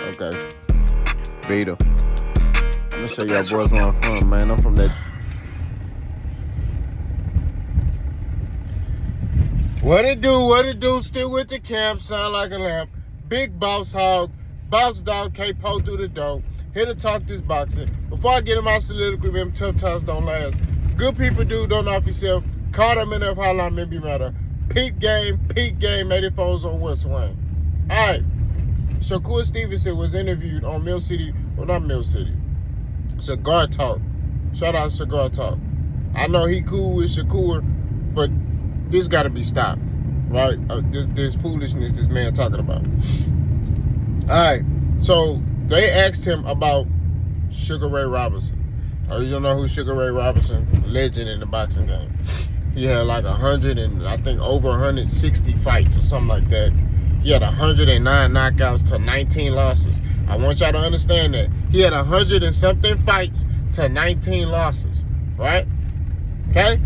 Okay. Beta. I'm gonna show y'all boys where I'm from, man. I'm from that. What it do, still with the camp, sound like a lamp. Big boss hog, boss dog, can't pull through the door. Here to talk this boxing. Before I get in my soliloquy, them tough times don't last. Good people do, don't off yourself. Call them in how long maybe matter. Peak game, 84's on West Wayne. Alright. Shakur Stevenson was interviewed on Mill City, well not Mill City, Cigar Talk. Shout out Cigar Talk. I know he cool with Shakur, but this got to be stopped, right? This foolishness this man talking about. All right, so they asked him about Sugar Ray Robinson. You don't know who Sugar Ray Robinson? Legend in the boxing game. He had like 100 and I think over 160 fights or something like that. He had 109 knockouts to 19 losses. I want y'all to understand that. He had 100 and something fights to 19 losses, right? Okay?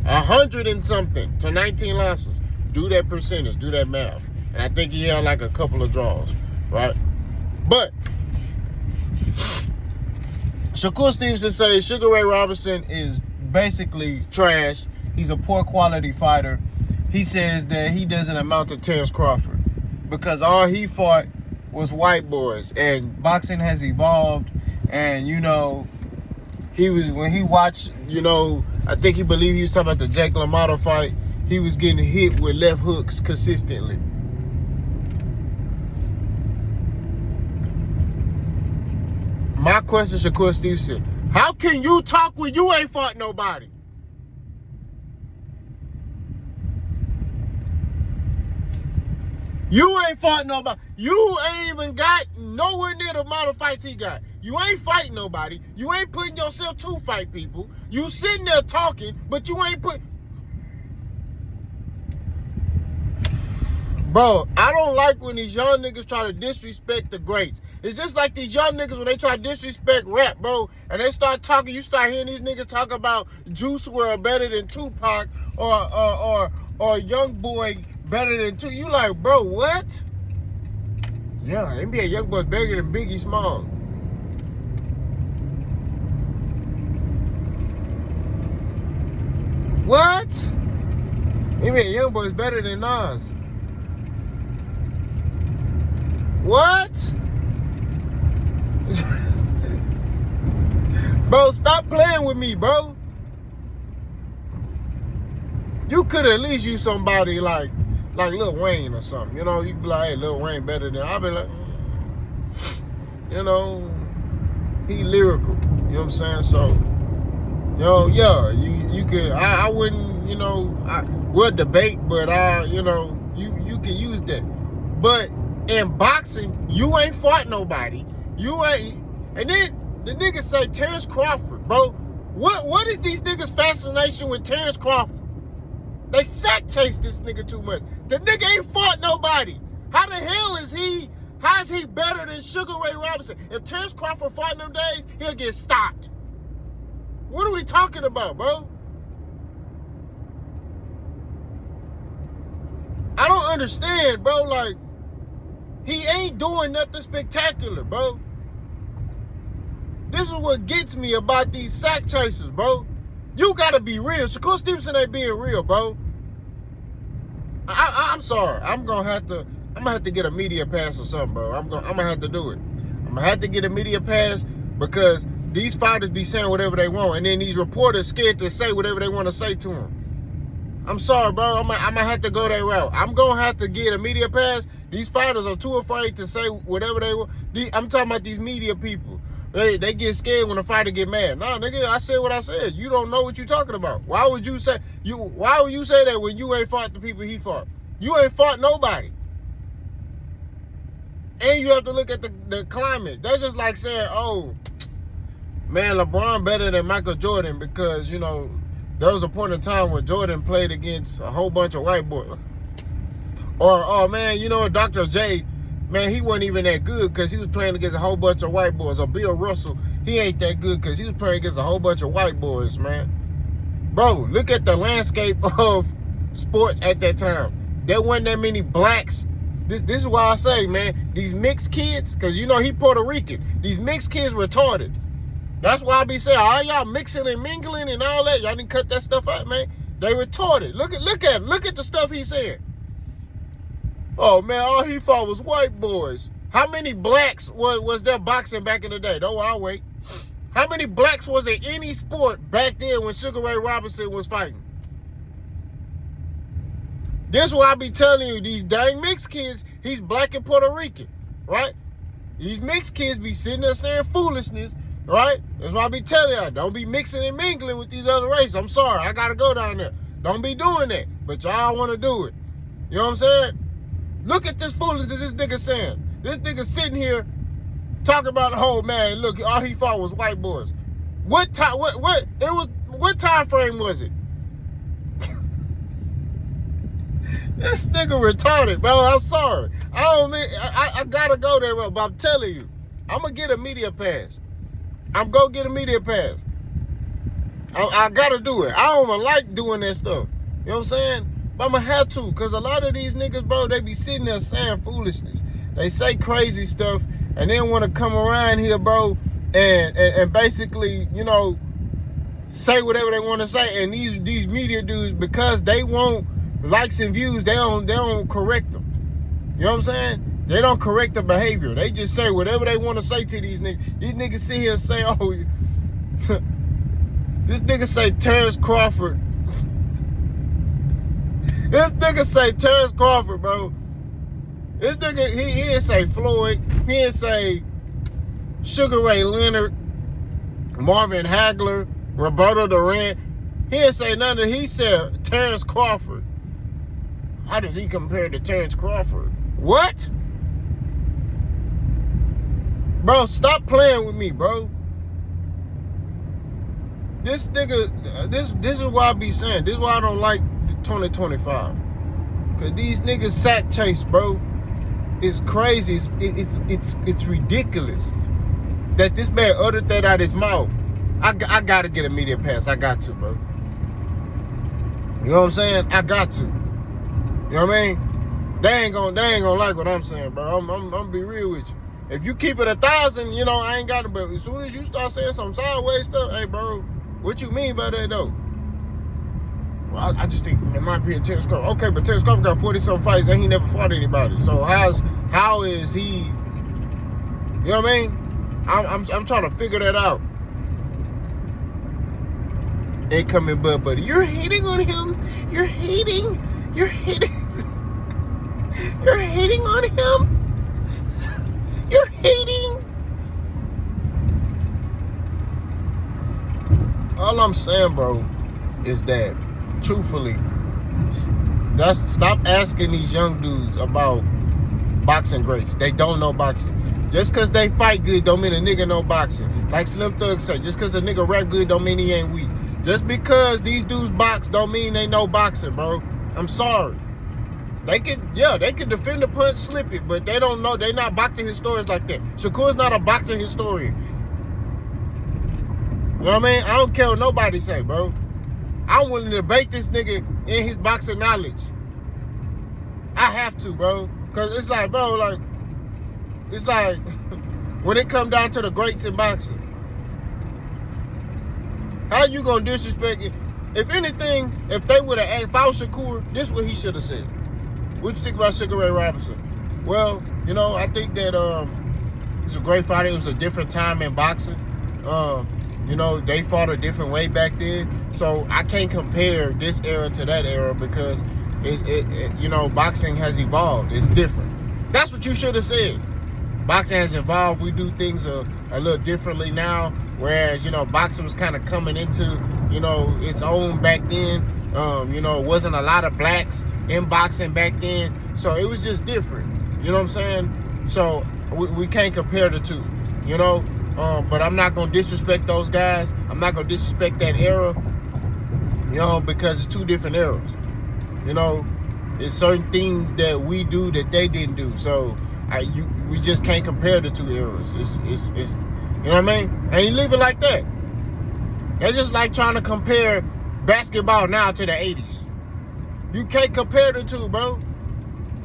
100 and something to 19 losses. Do that percentage, do that math. And I think he had like a couple of draws, right? But Shakur Stevenson says Sugar Ray Robinson is basically trash. He's a poor quality fighter. He says that he doesn't amount to Terrence Crawford because all he fought was white boys, and boxing has evolved. And you know, when he watched, you know, I think he believed he was talking about the Jake LaMotta fight. He was getting hit with left hooks consistently. My question, Shakur Stevenson, how can you talk when you ain't fought nobody? You ain't fought nobody. You ain't even got nowhere near the amount of fights he got. You ain't fighting nobody. You ain't putting yourself to fight people. You sitting there talking, but you ain't put... Bro, I don't like when these young niggas try to disrespect the greats. It's just like these young niggas when they try to disrespect rap, bro, and they start talking, you start hearing these niggas talk about Juice WRLD better than Tupac or Young Boy better than two. You like, bro, what? Yeah, NBA Youngboy bigger than Biggie Small. What? NBA Youngboy is better than Nas. What? Bro, stop playing with me, bro. You could at least use somebody like Lil Wayne or something. You know, you be like, hey, Lil Wayne better than... I'll be like, you know, he lyrical. You know what I'm saying? So, you know, yeah, you could... I wouldn't, you know... we'll debate, but, you know, you can use that. But in boxing, you ain't fought nobody. You ain't... And then the niggas say Terrence Crawford, bro. What is these niggas' fascination with Terrence Crawford? They sack chase this nigga too much. The nigga ain't fought nobody. How the hell is he? How is he better than Sugar Ray Robinson? If Terrence Crawford fought in them days, he'll get stopped. What are we talking about, bro? I don't understand, bro. Like, he ain't doing nothing spectacular, bro. This is what gets me about these sack chasers, bro. You gotta be real. Shakur Stevenson ain't being real, bro. I'm sorry. I'm gonna have to get a media pass or something, bro. I'm gonna have to do it. I'm gonna have to get a media pass because these fighters be saying whatever they want, and then these reporters scared to say whatever they want to say to them. I'm sorry, bro. I'm gonna have to go that route. I'm gonna have to get a media pass. These fighters are too afraid to say whatever they want. I'm talking about these media people. They get scared when a fighter get mad. Nah, nigga, I said what I said. You don't know what you're talking about. Why would you say that when you ain't fought the people he fought? You ain't fought nobody. And you have to look at the climate. That's just like saying, oh, man, LeBron better than Michael Jordan because, you know, there was a point in time when Jordan played against a whole bunch of white boys. Or, oh, man, you know, Dr. J, man, he wasn't even that good because he was playing against a whole bunch of white boys. Or Bill Russell, he ain't that good because he was playing against a whole bunch of white boys, man. Bro, look at the landscape of sports at that time. There wasn't that many blacks This is why I say, man, these mixed kids, because you know he Puerto Rican. These mixed kids retarded. That's why I be saying, all y'all mixing and mingling and all that. Y'all didn't cut that stuff out, man. They retarded. Look at the stuff he's saying. Oh man, all he fought was white boys. How many blacks was there boxing back in the day? Don't I'll wait. How many blacks was in any sport back then when Sugar Ray Robinson was fighting? This is why I be telling you, these dang mixed kids, he's black and Puerto Rican, right? These mixed kids be sitting there saying foolishness, right? That's why I be telling y'all, don't be mixing and mingling with these other races. I'm sorry, I gotta go down there. Don't be doing that, but y'all want to do it. You know what I'm saying? Look at this foolishness this nigga saying. This nigga sitting here talking about the whole man. Look, all he fought was white boys. What time? What time frame was it? This nigga retarded, bro. I'm sorry. I gotta go there, bro. But I'm telling you, I'm gonna get a media pass. I'm gonna get a media pass. I gotta do it. I don't even like doing that stuff. You know what I'm saying? But I'm gonna have to, because a lot of these niggas, bro, they be sitting there saying foolishness. They say crazy stuff and then want to come around here, bro, and basically, you know, say whatever they want to say. And these media dudes, because they want likes and views, they don't correct them. You know what I'm saying? They don't correct the behavior. They just say whatever they want to say to these niggas. These niggas sit here and say, oh, this nigga say Terrence Crawford. This nigga say Terrence Crawford, bro. This nigga, he didn't say Floyd. He didn't say Sugar Ray Leonard, Marvin Hagler, Roberto Duran. He didn't say none of that. He said Terrence Crawford. How does he compare to Terrence Crawford? What? Bro, stop playing with me, bro. This nigga, this is why I be saying, this is why I don't like 2025. Cause these niggas sack chase, bro. It's crazy. It's ridiculous that this man uttered that out his mouth. I gotta get a media pass. I got to, bro. You know what I'm saying? I got to. You know what I mean? They ain't gonna like what I'm saying, bro. I'm gonna be real with you. If you keep it 1,000, you know, I ain't got it. But as soon as you start saying some sideways stuff, hey, bro, what you mean by that, though? Well, I just think, in my opinion, Terrence Crawford. Okay, but Terrence Crawford got 40-some fights and he never fought anybody. So how is he? You know what I mean? I'm trying to figure that out. They come in, buddy. You're hating on him. You're hating. You're hating on him. You're hating. All I'm saying, bro, is that, truthfully, stop asking these young dudes about boxing greats. They don't know boxing. Just because they fight good don't mean a nigga know boxing. Like Slim Thug said, just because a nigga rap good don't mean he ain't weak. Just because these dudes box don't mean they know boxing, bro. I'm sorry. They can defend the punch, slip it, but they don't know. They not boxing historians like that. Shakur's not a boxing historian. You know what I mean? I don't care what nobody say, bro. I'm willing to debate this nigga in his boxing knowledge. I have to, bro. Because it's like, bro, like, it's like, when it come down to the greats in boxing, how you gonna disrespect it? If anything, if they would have asked, if I was Shakur, this is what he should have said. What you think about Sugar Ray Robinson? Well, you know, I think that he's a great fighter. It was a different time in boxing. You know, they fought a different way back then. So I can't compare this era to that era because you know, boxing has evolved. It's different. That's what you should have said. Boxing has evolved. We do things a little differently now. Whereas, you know, boxing was kind of coming into, you know, its own back then. You know, it wasn't a lot of blacks in boxing back then. So it was just different. You know what I'm saying? So we can't compare the two, you know? But I'm not going to disrespect those guys. I'm not going to disrespect that era, you know, because it's two different eras. You know, there's certain things that we do that they didn't do. So we just can't compare the two eras. It's you know what I mean? And you leave it like that. It's just like trying to compare basketball now to the 80s. You can't compare the two, bro.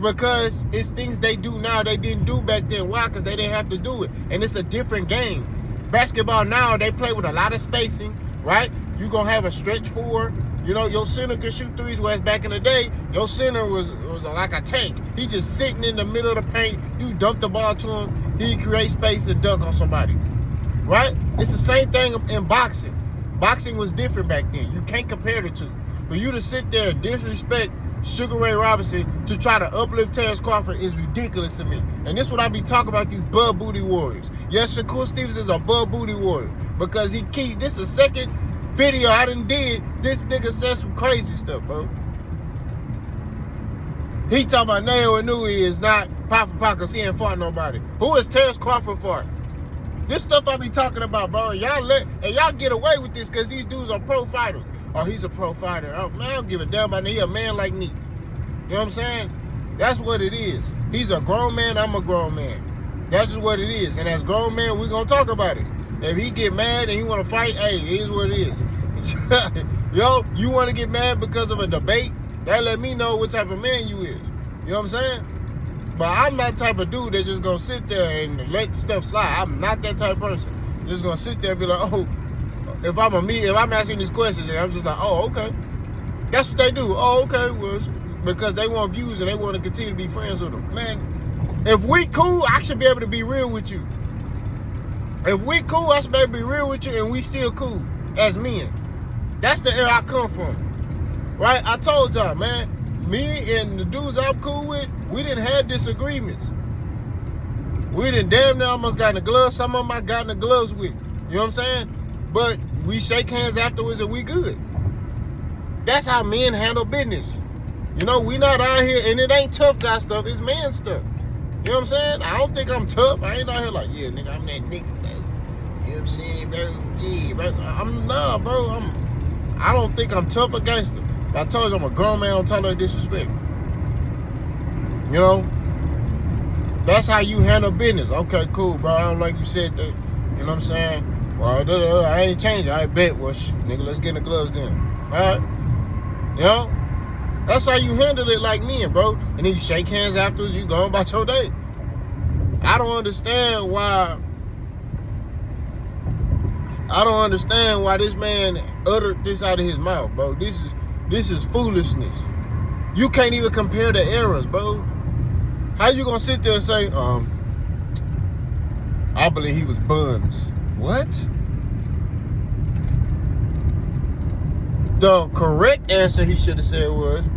Because it's things they do now they didn't do back then. Why? Because they didn't have to do it. And it's a different game. Basketball now, they play with a lot of spacing, right? You're going to have a stretch four. You know, your center can shoot threes, whereas back in the day, your center was like a tank. He just sitting in the middle of the paint. You dump the ball to him, he create space and dunk on somebody, right? It's the same thing in boxing. Boxing was different back then. You can't compare the two. For you to sit there and disrespect Sugar Ray Robinson to try to uplift Terrence Crawford is ridiculous to me. And this is what I be talking about, these butt booty warriors. Yes, Shakur Stevenson is a butt booty warrior because this is the second video I done did. This nigga said some crazy stuff, bro. He talking about Neo Inui is not pop for pop because he ain't fought nobody. Who is Terrence Crawford for? This stuff I be talking about, bro. And y'all get away with this because these dudes are pro fighters. Oh, he's a pro fighter. Oh, man, I don't give a damn about him. He a man like me. You know what I'm saying? That's what it is. He's a grown man. I'm a grown man. That's just what it is. And as grown men, we're going to talk about it. If he get mad and he want to fight, hey, it is what it is. Yo, you want to get mad because of a debate? That let me know what type of man you is. You know what I'm saying? But I'm not the type of dude that just going to sit there and let stuff slide. I'm not that type of person. Just going to sit there and be like, oh, if I'm asking these questions, and I'm just like, oh, okay. That's what they do. Oh, okay. Well, because they want views and they want to continue to be friends with them. Man, if we cool, I should be able to be real with you. If we cool, I should be able to be real with you and we still cool as men. That's the era I come from. Right? I told y'all, man, me and the dudes I'm cool with, we didn't have disagreements. We didn't damn near almost got in the gloves. Some of them I got in the gloves with. You know what I'm saying? But we shake hands afterwards and we good. That's how men handle business. You know, we not out here, and it ain't tough guy stuff, it's man stuff. You know what I'm saying? I don't think I'm tough. I ain't out here like, yeah, nigga, I'm that nigga, bro. You know what I'm saying, bro? Yeah, bro. I don't think I'm tough or gangster. I told you I'm a grown man on tolerate disrespect. You know? That's how you handle business. Okay, cool, bro. I don't like you said that. You know what I'm saying? Well, I ain't changing. I bet. Well, nigga, let's get in the gloves then. All right? You know? That's how you handle it like men, bro. And then you shake hands afterwards, you go about your day. I don't understand why this man uttered this out of his mouth, bro. This is foolishness. You can't even compare the eras, bro. How you gonna sit there and say, I believe he was BUNS? What? The correct answer he should have said was,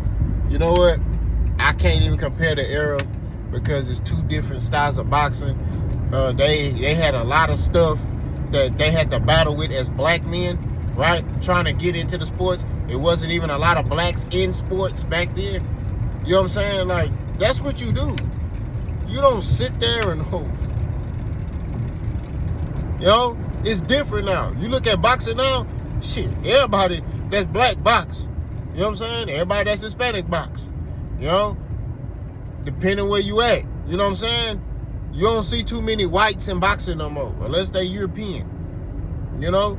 you know what? I can't even compare the era because it's two different styles of boxing. They had a lot of stuff that they had to battle with as black men, right? Trying to get into the sports. It wasn't even a lot of blacks in sports back then. You know what I'm saying? Like, that's what you do. You don't sit there and hope. You know, it's different now. You look at boxing now, shit, everybody that's black box. You know what I'm saying? Everybody that's Hispanic box. You know? Depending where you at. You know what I'm saying? You don't see too many whites in boxing no more, unless they European. You know?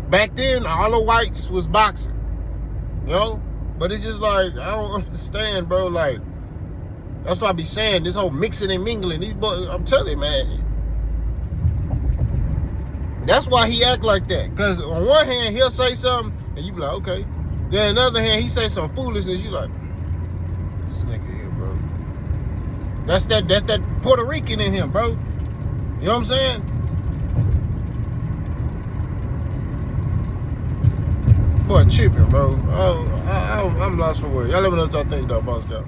Back then, all the whites was boxing. You know? But it's just like, I don't understand, bro. Like, that's what I be saying. This whole mixing and mingling. These boys, I'm telling you, man. That's why he act like that. Because on one hand, he'll say something, and you be like, okay. Then on the other hand, he say some foolishness. You like, this nigga here, bro. That's that Puerto Rican in him, bro. You know what I'm saying? Boy, tripping, bro. I'm lost for words. Y'all let me know what y'all think, though, boss guy.